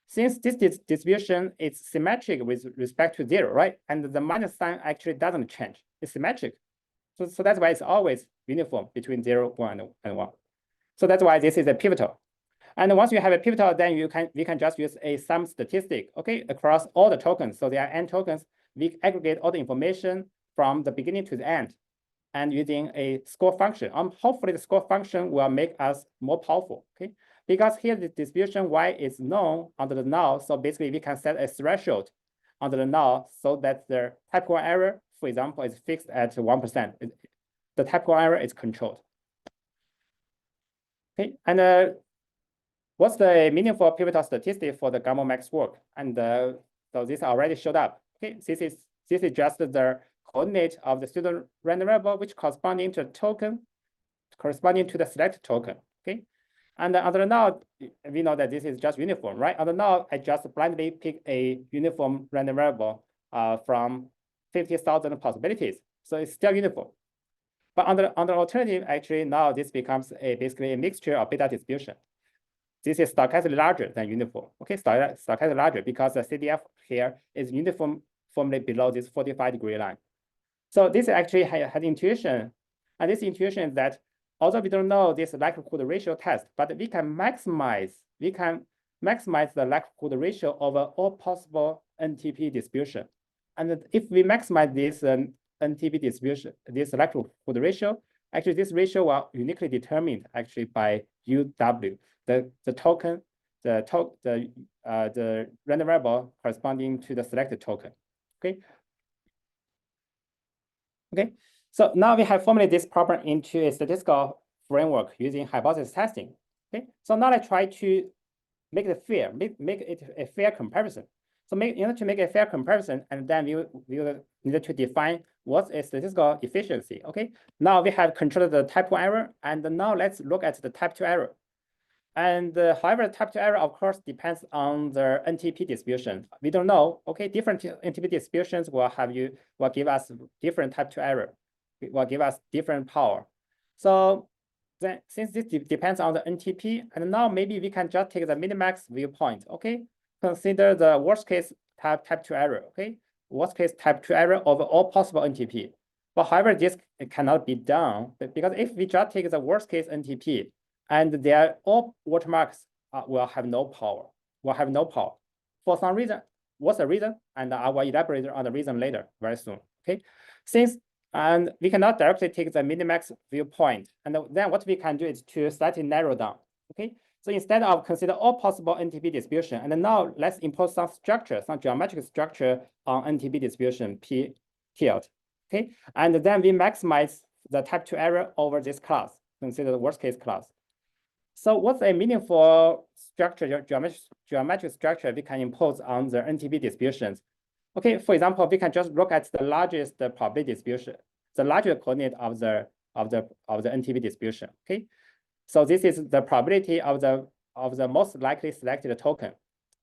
Since this distribution is symmetric with respect to 0, right? And the minus sign actually doesn't change. It's symmetric. So that's why it's always uniform between 0, 1, and 1. So that's why this is a pivotal. And once you have a pivotal, then we can just use a sum statistic, okay, across all the tokens. So there are n tokens. We aggregate all the information from the beginning to the end, and using a score function. Hopefully the score function will make us more powerful, okay? Because here the distribution Y is known under the null. So basically we can set a threshold under the null so that the typical error, for example, is fixed at 1%. The typical error is controlled. Okay, and what's the meaningful pivotal statistic for the gamma max work? And so this already showed up. Okay, this is just the coordinate of the pseudo random variable, which corresponding to a token, corresponding to the select token. Okay, and on the null, we know that this is just uniform, right? On the null, I just blindly pick a uniform random variable from 50,000 possibilities, so it's still uniform. But on the alternative, actually now this becomes basically a mixture of beta distribution. This is stochastically larger than uniform. Okay, stochastically larger because the CDF here is uniformly below this 45-degree line. So this actually had intuition, and this intuition is that although we don't know this likelihood ratio test, but we can maximize the likelihood ratio over all possible NTP distribution. And if we maximize this NTP distribution, this likelihood ratio, actually this ratio will uniquely determined actually by UW, the token, the random variable corresponding to the selected token. Okay. Okay, so now we have formulated this problem into a statistical framework using hypothesis testing. Okay, so now let's try to make it fair, make it a fair comparison. So in order to make a fair comparison, and then we will need to define what's a statistical efficiency. Okay, now we have controlled the type 1 error, and now let's look at the type 2 error. And however, type 2 error, of course, depends on the NTP distribution. We don't know. Okay, different NTP distributions will give us different type 2 error. It will give us different power. So then, since this depends on the NTP, and now maybe we can just take the minimax viewpoint. Okay, consider the worst case type 2 error. Okay, worst case type 2 error over all possible NTP. But however, this cannot be done because if we just take the worst case NTP, and their all watermarks will have no power. For some reason. What's the reason? And I will elaborate on the reason later, very soon. Okay, and we cannot directly take the minimax viewpoint, and then what we can do is to slightly narrow down. Okay, so instead of consider all possible NTP distribution, and now let's impose some structure, some geometric structure on NTP distribution P tilde. Okay, and then we maximize the type 2 error over this class. Consider the worst case class. So what's a meaningful structure, geometric structure we can impose on the NTP distributions? Okay, for example, we can just look at the largest probability distribution, the largest coordinate of the NTP distribution. Okay, so this is the probability of the most likely selected token.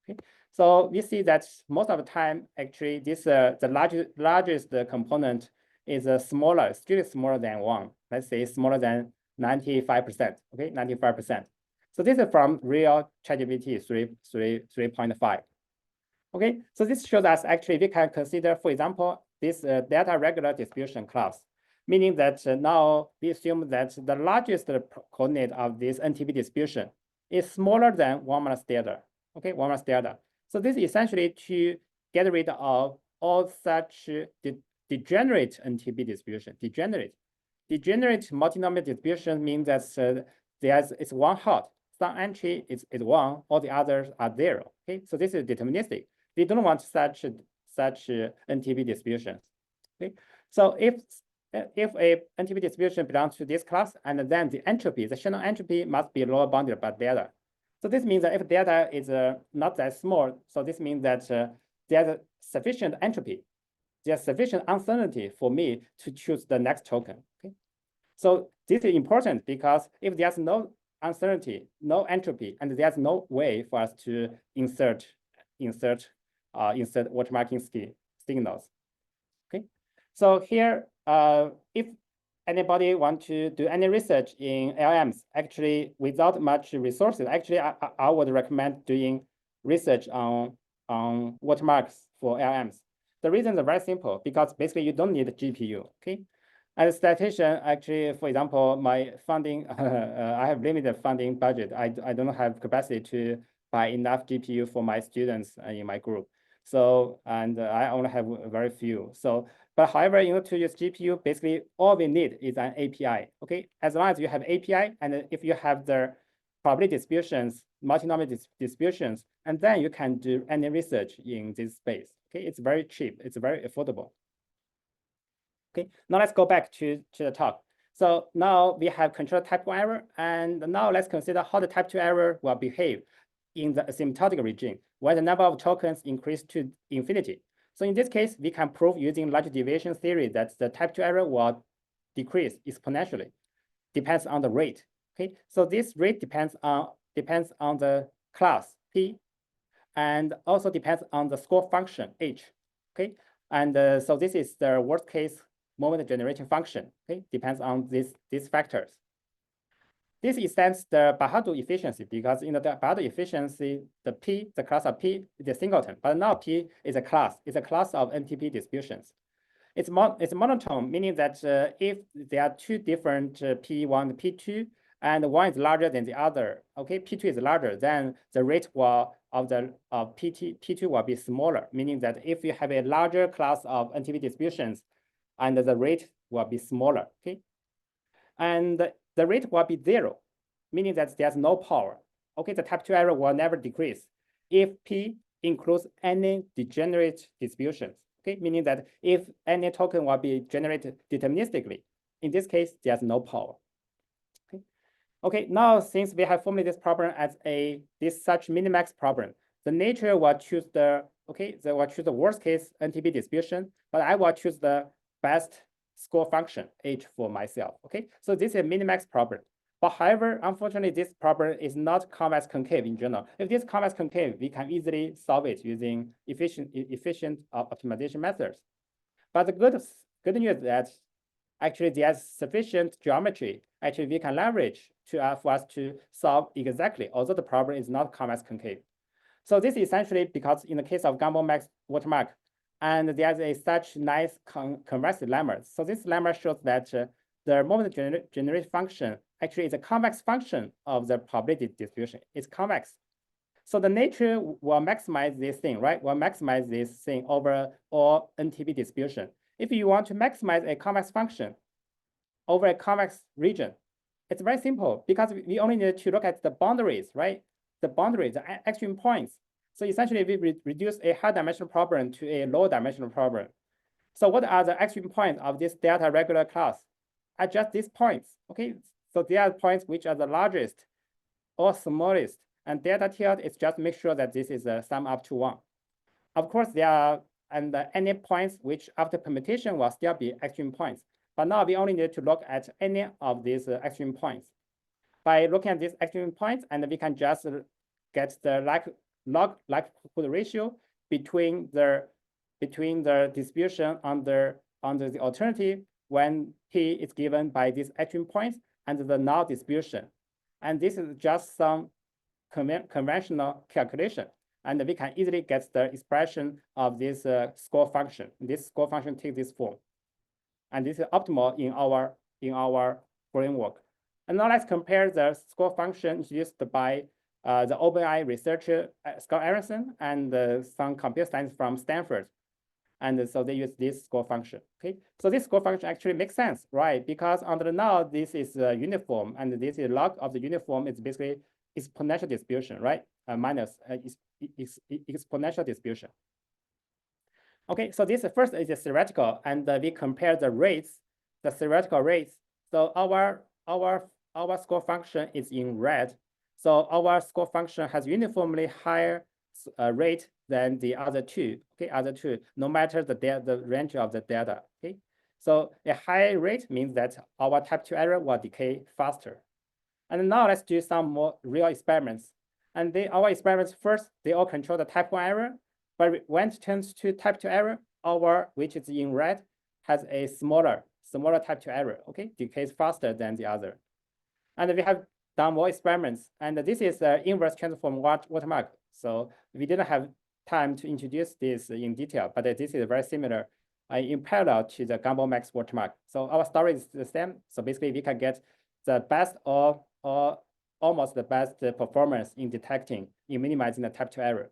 Okay, so we see that most of the time, actually, this the largest component is smaller, still smaller than 1. Let's say smaller than 95%, okay, 95%. So this is from real ChatGPT 3.5. Okay, so this shows us actually we can consider, for example, this delta regular distribution class, meaning that now we assume that the largest coordinate of this NTP distribution is smaller than 1 minus delta, okay, 1 minus delta. So this is essentially to get rid of all such degenerate NTP distribution. Degenerate multinomial distribution means that it's one hot. Some entry is 1, all the others are 0. Okay, so this is deterministic. We don't want such NTP distributions. Okay, so if a NTP distribution belongs to this class, and then the entropy, the Shannon entropy must be lower bounded by delta. So this means that if delta is not that small, so this means that there's sufficient entropy, there's sufficient uncertainty for me to choose the next token. Okay, so this is important because if there's no uncertainty, no entropy, and there's no way for us to insert watermarking signals. Okay, so here, if anybody want to do any research in LMs, actually without much resources, actually I would recommend doing research on watermarks for LMs. The reasons are very simple, because basically you don't need a GPU. Okay, as a statistician, actually, for example, my funding, I have limited funding budget. I don't have capacity to buy enough GPU for my students in my group. So, and I only have very few. So, but however, in order to use GPU, basically all we need is an API. Okay, as long as you have API, and if you have the probability distributions, multinomial distributions, and then you can do any research in this space. Okay, it's very cheap. It's very affordable. Okay, now let's go back to the talk. So now we have controlled type 1 error, and now let's consider how the type 2 error will behave in the asymptotic regime, where the number of tokens increase to infinity. So in this case, we can prove using large deviation theory that the type 2 error will decrease exponentially, depends on the rate. Okay, so this rate depends on the class P, and also depends on the score function H. Okay, and so this is the worst case moment generating function. Okay, depends on these factors. This extends the Bahadu efficiency, because in the Bahadu efficiency, the class of P is a singleton, but now P is a class. It's a class of NTP distributions. It's monotone, meaning that if there are two different P1 and P2, and one is larger than the other, okay, P2 is larger, then the rate of P2 will be smaller, meaning that if you have a larger class of NTP distributions, and the rate will be smaller, okay? And the rate will be 0, meaning that there's no power. Okay, the type 2 error will never decrease if P includes any degenerate distributions. Okay, meaning that if any token will be generated deterministically, in this case, there's no power. Okay, okay. Now since we have formulated this problem as such minimax problem, the nature will choose the worst case NTP distribution, but I will choose the best score function H for myself. Okay, so this is a minimax problem. But however, unfortunately, this problem is not convex concave in general. If this convex concave, we can easily solve it using efficient optimization methods. But the good news is that actually there's sufficient geometry actually we can leverage for us to solve exactly, although the problem is not convex concave. So this is essentially because in the case of Gumbel max watermark, and there's such nice convex lemma. So this lemma shows that the moment generation function actually is a convex function of the probability distribution. It's convex. So the nature will maximize this thing, right? Will maximize this thing over all NTP distribution. If you want to maximize a convex function over a convex region, it's very simple, because we only need to look at the boundaries, right? The boundaries, the extreme points. So essentially, we reduce a high-dimensional problem to a low-dimensional problem. So what are the extreme points of this delta regular class? Are just these points, okay? So they are points which are the largest or smallest, and delta tilde is just make sure that this is a sum up to 1. Of course, there are any points which after permutation will still be extreme points. But now we only need to look at any of these extreme points. By looking at these extreme points, and we can just get the likelihood ratio between the distribution under the alternative when P is given by these extreme points and the null distribution. And this is just some conventional calculation. And we can easily get the expression of this score function. This score function takes this form. And this is optimal in our framework. And now let's compare the score function introduced by the OpenAI researcher Scott Anderson and some computer science from Stanford. And so they use this score function. Okay, so this score function actually makes sense, right? Because under the null, this is uniform, and this is log of the uniform is basically exponential distribution, right? Minus exponential distribution. Okay, so this first is a theoretical, and we compare the rates, the theoretical rates. So our score function is in red. So our score function has uniformly higher rate than the other two. Okay, other two, no matter the range of the data. Okay, so a high rate means that our type 2 error will decay faster. And now let's do some more real experiments. And our experiments first, they all control the type 1 error. But when it turns to type 2 error, our, which is in red, has a smaller type 2 error, okay? Decays faster than the other. And we have done more experiments. And this is the inverse transform watermark. So we didn't have time to introduce this in detail, but this is very similar in parallel to the Gumbel Max watermark. So our story is the same. So basically, we can get the best or almost the best performance in detecting, in minimizing the type 2 error.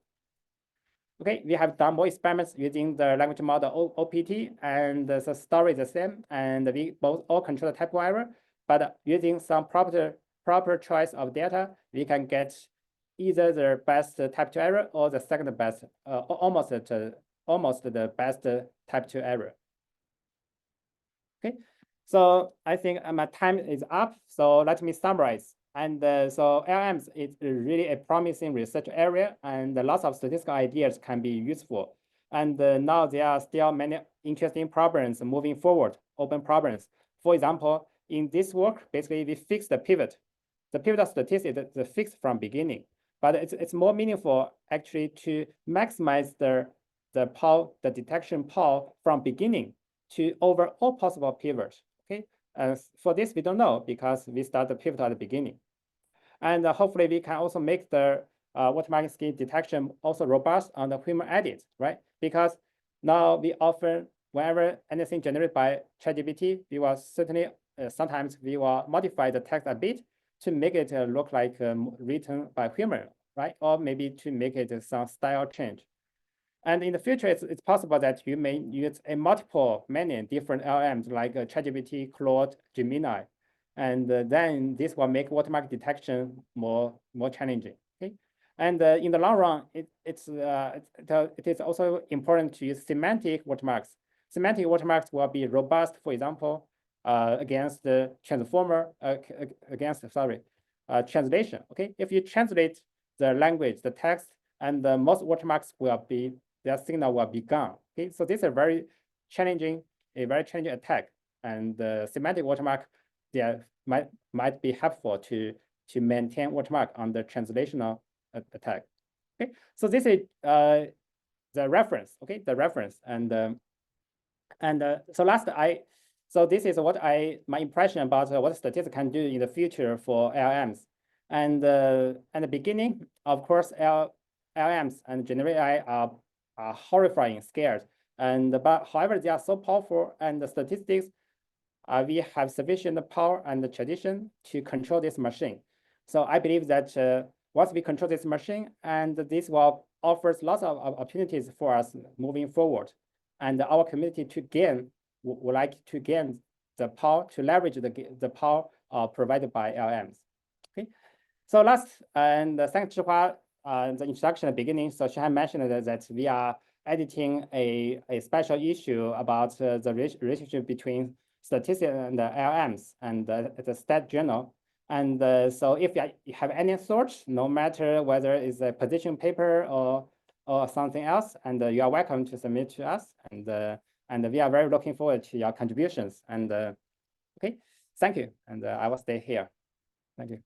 Okay, we have done more experiments using the language model OPT, and the story is the same, and we both all control the type 1 error, but using some proper choice of data, we can get either the best type 2 error or the second best, almost the best type 2 error. Okay, so I think my time is up, so let me summarize. And so LLMs is really a promising research area, and lots of statistical ideas can be useful. And now there are still many interesting problems moving forward, open problems. For example, in this work, basically we fix the pivot. The pivot of statistics is fixed from beginning, but it's more meaningful actually to maximize the detection power from beginning to over all possible pivots. Okay, for this we don't know because we start the pivot at the beginning. And hopefully we can also make the watermarking scheme detection also robust on the human edit, right? Because now we often, whenever anything generated by ChatGPT, we will certainly, sometimes we will modify the text a bit to make it look like written by human, right? Or maybe to make it some style change. And in the future, it's possible that you may use many different LLMs like ChatGPT, Claude, Gemini. And then this will make watermark detection more challenging. Okay, and in the long run, it is also important to use semantic watermarks. Semantic watermarks will be robust, for example, against the translation. Okay, if you translate the language, the text, and most watermarks will be, their signal will be gone. Okay, so this is a very challenging attack, and the semantic watermark might be helpful to maintain watermark on the translational attack. Okay, so this is the reference. Okay, the reference, and so this is what my impression about what statistics can do in the future for LLMs. And at the beginning, of course, LLMs and generative AI are horrifying, scared, but however they are so powerful, and the statistics. We have sufficient power and tradition to control this machine. So I believe that once we control this machine, and this will offers lots of opportunities for us moving forward. And our community would like to gain the power to leverage the power provided by LLMs. Okay, so last, and thanks Zhihua, the introduction at the beginning. So she had mentioned that we are editing a special issue about the relationship between statistics and the LLMs and the Stat Journal. And so if you have any thoughts, no matter whether it's a position paper or something else, and you are welcome to submit to us. And we are very looking forward to your contributions. And okay, thank you. And I will stay here. Thank you.